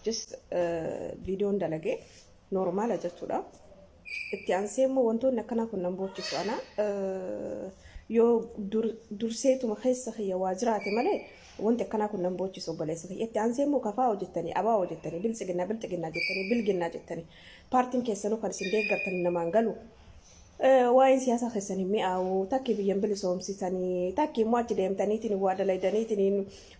just video dalage normal jechuudha itti aanseemmoo wantoonni akkana kun nan boochisu ana yoo durseetuma keessa khiyya waajiraate malee wanti akkana kun nan boochisu baleessa itti aanseemmoo kafaa hojjettanii abaa hojjettanii bilsigina jettanii bilginna jettanii paartiin keessanuu kan isin deeggartanii namaan galu waa'in siyaasa keessanii mi'aawu takki biyyan bilisoomsitanii takki immoo achi deemtaniitiin waa dalaydaniitiin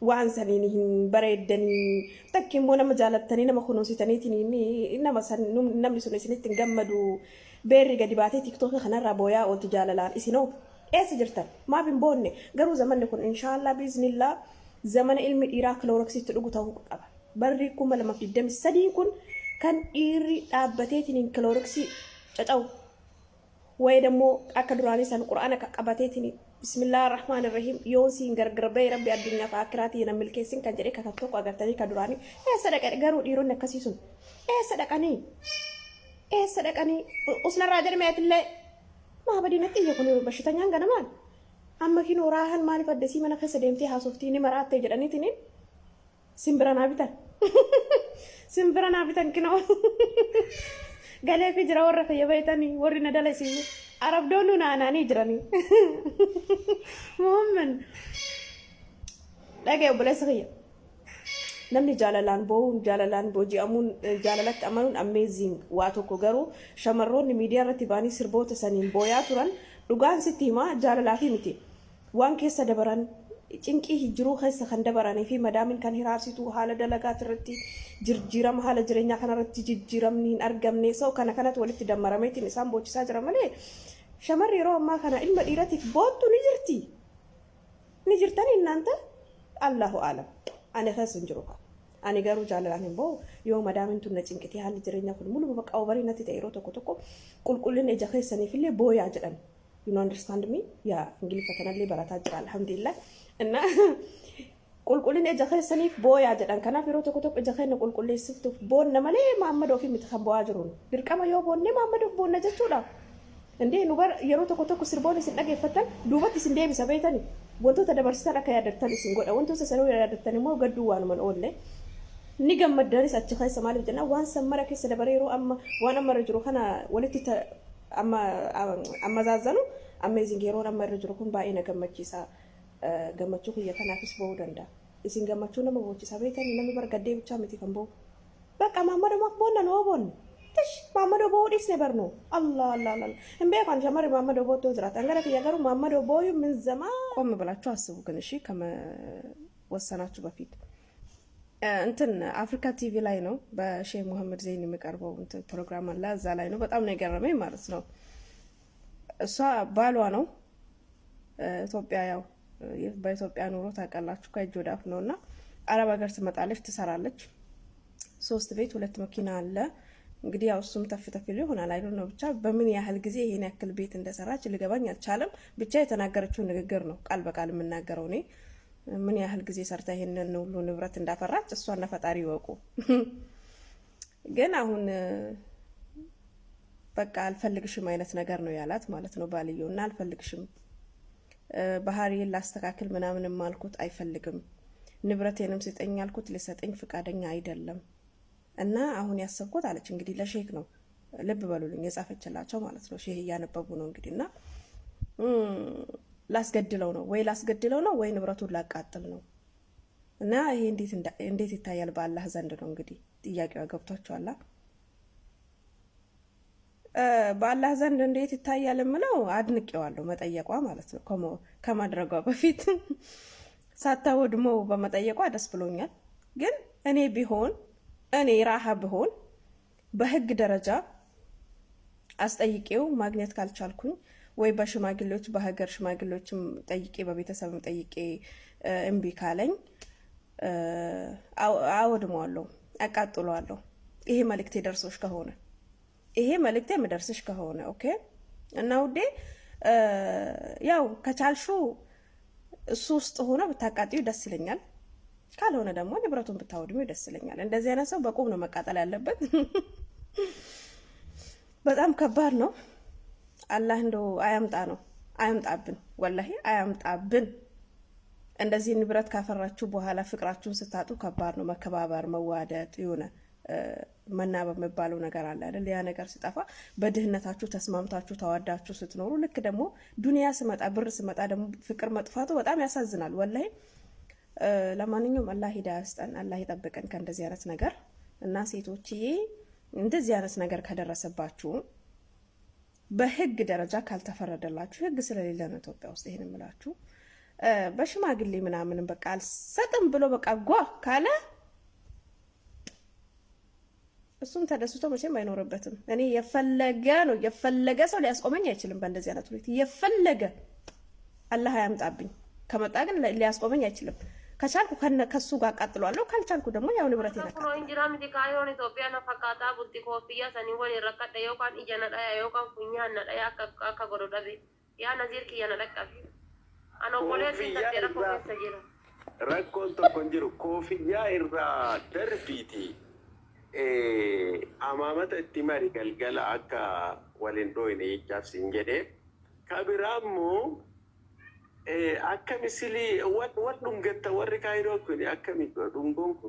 waan saniin hin bareeddanii takki immoo nama jaalattanii nama kunuunsitaniitiin namni sun isinitti hin gammadu beerri gadi baatee tiktookii kanarraa booyaa ooltu jaalalaan isinoo eessa jirtan maaf hin boonne garuu zamanni kun inshaallah biiznillaa zamana ilmi dhiiraa kilooroksiitti dhugu ta'uu qaba barri 2023 kun kan dhiirri dhaabbateetiin kilooroksii caca'u ويدمو أكدراني سان القرآن كقبتيتني بسم الله الرحمن الرحيم يوسين غرغربي ربي الدنيا فاكراتي نمل كيسين كان جري كتوك أغرتني كدراني صدق غارو ديرون نكسيسون صدقني أصلا راجل ما يتلي ما بدي نتي يكون بشتانيان غنمان أما كي نوراهن مالي فدسي من خس ديمتي هاسوفتيني مرات تجراني تنين سمبرنا بيتان كنو قال في جرا ورا في بيتني ورينا دلسي عرب دوننا انا نجرني مؤمن لاقي بلا صغير نمني جالالان بو جي امون جالالات امانون اميزينغ واتو كوغرو شمرون ميديا رتباني سربوت سنين بويا توران دوغان ستيما جالالاتي متي وان كيس دبران cinqii hijruu keessa kan dabaranii fi madaamin kan hiraarsitu haala dalagaa irratti jirjiirama haala jireenyaa kana irratti jijjiiramni hin argamne soo kanatti walitti dammarameetiin isaan boochisaa jira malee shamarri yeroo ammaa kana ilma dhiiratiif boottu ni jirtani inaanta Allahu aalam ani keessa hin jiru ani garuu jaalalaan hin boo yoo madaamin tun na cinqitee haala jireenyaa kun mulu bakka obarii natti ta'e yeroo tokko qulqullina ija keessaniif illee booyaa jedhan you understand me yaa ingiliffa kanallee barataa jira alhamdulillah إن قلقلين إجا خير سنيف بويا جدًا كنا في روتو كتب إجا خير نقولقلي سفتو بون نمالي محمد وفي متخب بواجرون بركما يو بون محمد وفي بون نجتولا عندي نوبر يروتو كتب كسربوني سنأجي فتن دوبتي سندي بسبيتني وانتو تدبرستان أكيا درتني سنقول وانتو سسنوي درتني مو قدو وانا من أول لي نيجم مدرس أتخيل سمالي بجنا وان سمرة كيس دبريرو وانا مرجرو خنا ولتي أما زازنو أما زنجيرون أما رجروكم باينا كم مجلسا gammachuu kiyya kanaafis ba'uu danda'a isin gammachuu nama boocisaa beekanii namni bargaddee bichaa miti kan ba'u bakka maammadoo maaf boonna noo boonne tish maammadoo ba'uu dhiisne barnoo allah hin beekan shamarri maammadoo boottoo jiraata angara kiyya garuu maammadoo booyu min zamaa ቆም ብላችሁ አስቡ ግን እሺ ከመወሰናችሁ በፊት እንትን አፍሪካ ቲቪ ላይ ነው በሼህ መሐመድ ዘይን የሚቀርበው እንትን ፕሮግራም አለ እዛ ላይ ነው በጣም ነው የገረመኝ ማለት ነው እሷ ባሏ ነው ኢትዮጵያ ያው በኢትዮጵያ ኑሮ ታቀላችሁ ከእጅ ወዳፍ ነውና አረብ ሀገር ትመጣለች ትሰራለች 3 ቤት 2 መኪና አለ እንግዲህ ያው እሱም ተፍተፍል ይሆናል አይደል ነው ብቻ በምን ያህል ጊዜ ይሄን ያክል ቤት እንደሰራች ልገባኝ አልቻለም ብቻ የተናገረችው ንግግር ነው ቃል በቃል የምናገረው እኔ ምን ያህል ጊዜ ሰርታ ይሄንን ሁሉ ንብረት እንዳፈራች እሷና ፈጣሪ ይወቁ ግን አሁን በቃ አልፈልግሽም አይነት ነገር ነው ያላት ማለት ነው ባልየውና አልፈልግሽም ባህሪዬን ላስተካክል ምናምን ማልኩት አይፈልግም ንብረቴንም ሲጠኝ ያልኩት ለሰጠኝ ፍቃደኛ አይደለም እና አሁን ያሰብኩት አለች እንግዲህ ለሼክ ነው ልብ በሉልኝ የጻፈችላቸው ማለት ነው ሼህ ያነበቡ ነው እንግዲህና ላስገድለው ነው ወይ ንብረቱን ላቃጥል ነው እና ይሄ እንዴት ይታያል በአላህ ዘንድ ነው እንግዲህ ጥያቄው ገብቷችኋል በአላህ ዘንድ እንዴት ይታያል ምለው አድንቄዋለሁ መጠየቋ ማለት ነው ከማድረጓ በፊት ሳታወድሞ በመጠየቋ ደስ ብሎኛል ግን እኔ ራሃ ብሆን በህግ ደረጃ አስጠይቄው ማግኘት ካልቻልኩኝ ወይ በሽማግሌዎች በሀገር ሽማግሌዎችም ጠይቄ በቤተሰብም ጠይቄ እምቢ ካለኝ አወድመዋለሁ አቃጥለዋለሁ ይሄ መልእክቴ ደርሶሽ ከሆነ ይሄ መልእክቴ መደርስሽ ከሆነ ኦኬ እና ውዴ ያው ከቻልሹ እሱ ውስጥ ሆነ ብታቃጥዩ ደስ ይለኛል ካልሆነ ደግሞ ንብረቱን ብታወድሚው ደስ ይለኛል እንደዚህ አይነት ሰው በቁም ነው መቃጠል ያለበት በጣም ከባድ ነው አላህ እንደው አያምጣብን ወላሂ አያምጣብን እንደዚህ ንብረት ካፈራችሁ በኋላ ፍቅራችሁን ስታጡ ከባድ ነው። መከባበር መዋደድ የሆነ መናበብ የሚባለው ነገር አለ አይደል? ያ ነገር ሲጠፋ በድህነታችሁ ተስማምታችሁ ተዋዳችሁ ስትኖሩ ልክ ደግሞ ዱንያ ስመጣ ብር ስመጣ ደግሞ ፍቅር መጥፋቱ በጣም ያሳዝናል ወላሂ። ለማንኛውም አላህ ሂዳያ ይስጠን፣ አላህ ይጠብቀን ከእንደዚህ አይነት ነገር እና ሴቶችዬ እንደዚህ አይነት ነገር ከደረሰባችሁ በህግ ደረጃ ካልተፈረደላችሁ ህግ ስለሌለ ነው ኢትዮጵያ ውስጥ ይሄን እምላችሁ በሽማግሌ ምናምን በቃ አልሰጥም ብሎ በቃ ጓ ካለ እሱም ተደስቶ መቼም አይኖርበትም። እኔ የፈለገ ሰው ሊያስቆመኝ አይችልም በእንደዚህ አይነት ሁኔታ የፈለገ አላህ ያምጣብኝ። ከመጣ ግን ሊያስቆመኝ አይችልም። ከቻልኩ ከሱ ጋር ቀጥሏለሁ፣ ካልቻልኩ ደግሞ ያው ንብረት ይነካል። ነው እንጀራ ምትካዮን ኢትዮጵያ ነፈቃታ ቡቲ ኮፍያ ሰኒ ወን ረከደ yokan ijana daya yokan kunya na daya aka godo dabe ya nazir ki yana lakabi ano kole sinta ko sajira rakkon to konjiru kofiya irra darbiti amamata ittimari galgala akka walin doine jafsin gede kabiramu akka misili wat dungetta warri kairo kuni akka mi dungonko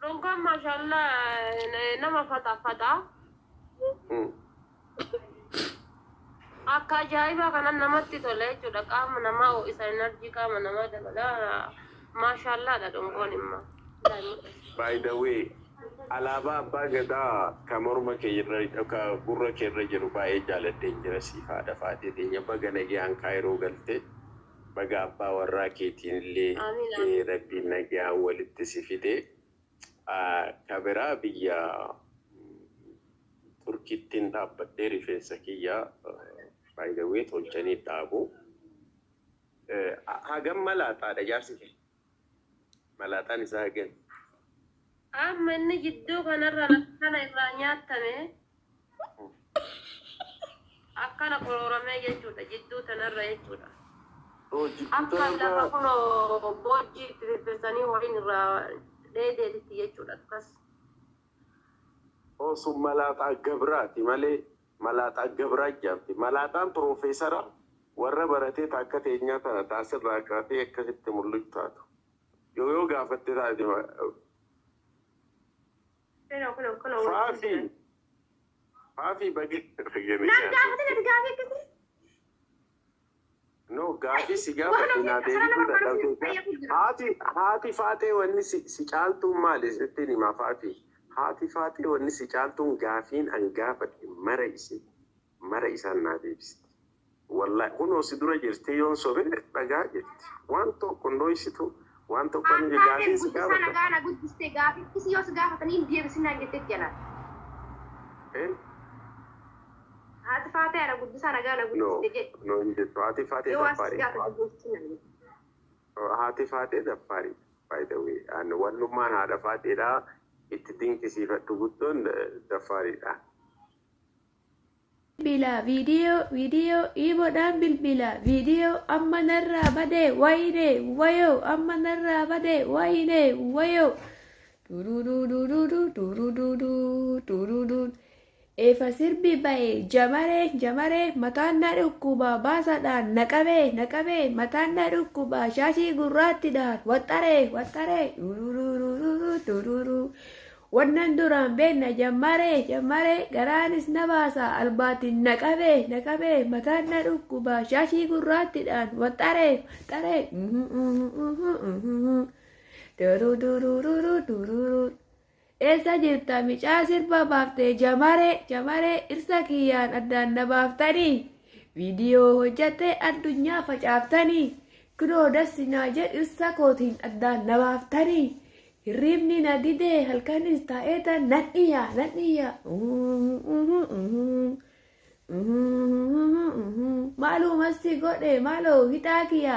dungon mashallah nama fata akka jaiba kana namatti tole chuda qaama nama o isa energy qaama nama dabala mashallah da dungon imma by the way alaba bagada kamorma ke yirra ka gurra ke rajru ba e jalate jira sifa da fate de nya bagana gi an kairo galte baga abba warra ke tinle e rabbi na gi an walit sifide kabira biya turkitin da badde rifesa kiya by the way tolchani dago hagam malata da jarsike malata ni sagen ammanni jiddu kanarra kana irraa nyaatame akkana qororame jechuudha jidduu tanarra jechuudha akka lafa kuno bojji tirfesanii waliin irraa dheedeetitti jechuudha akkas osum malaaxaa gabraati malee malaaxaa gabraa jaamti malaaxaan piroofeesara warra baratee akka teenyaa tana taasirraa kaatee akkasitti mul'atu taatu yoo gaafatte taate Fafi bagi no gafi sigafa ina deebitu da hati fate wanni si caaltu mali sittini ma fafi hati fate wanni si caaltu gafin an gafati mara isan na deebisti wallahi kuno sidura jirte yon sobe daga jirti wanto kondoisitu wanto kan gafi sigafa sana gana gudiste gafi kisi yo sigafa tani dia bisina gette jana hati fate ara gudisa na gana gudiste no inde hati fate da pari hati fate da pari by the way and one man hada fate da it think sifatu gudon da pari da bila video ibo dan bila video amma narra bade waine wayo amma narra bade waine wayo du efa sirbi bay jamare matanna dhukuba basada naqabe matanna dhukuba shashi gurratti dar watare du wannan duran bena jamare garanis nabasa albati naqabe matanna dhukuba shashi gurratti dar watare du esa jirta mica sirba bafte jamare irsa kiyan addan nabaftani video hojjate addunyaa facaaftani kuno dasina jed irsa kotin addan nabaftani hirribni nadide halkanis taeta nadiya malu masti gode malo hitakiya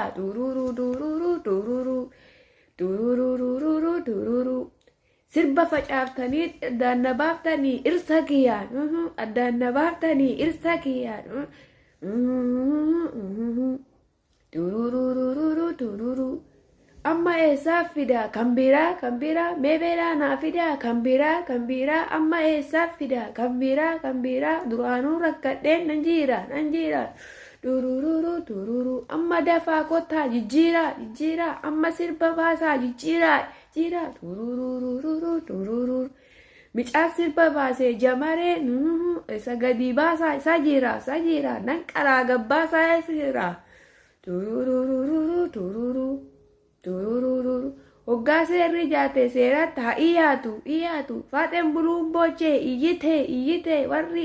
dururu sirba facaaftani addan nabaftani irsa kiyan addan nabaftani irsa kiyan dururu amma esa fida kambira mebera na fida kambira amma esa fida kambira duranu rakkadden nanjira durururu dururu amma dafaa kottaa jijjiira amma sirba baasaa jijjiira durururu dururu micaan sirba baasee jamaree isa gadi baasaa isa jira nan qaraa gabbaasaa isa jira durururu hoggaa seerri jaate seeratti haa iyaatu faaxeen buluun boochee iyyite warri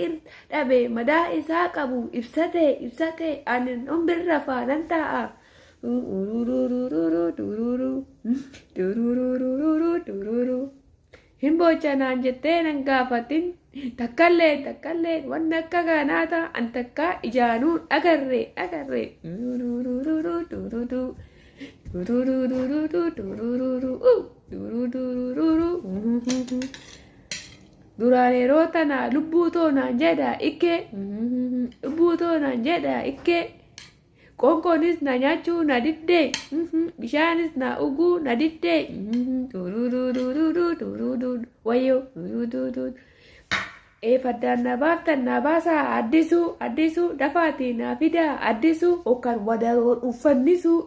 dhabe madaa isaa qabu ibsate ani umbirra faanan taa'a hin boochanaan jettee nan gaafatin takkallee wanni akka ganaata an takka ijaanuu dhagarre duraan yeroo tana lubbuu toonaan jedha ikke qonkoonis na nyaachuu na diddee bishaanis na uguu na diddee faddaan na baaftan na baasaa addisuu dafaatii na fidaa addisuu yookaan wadaroo uffannisuu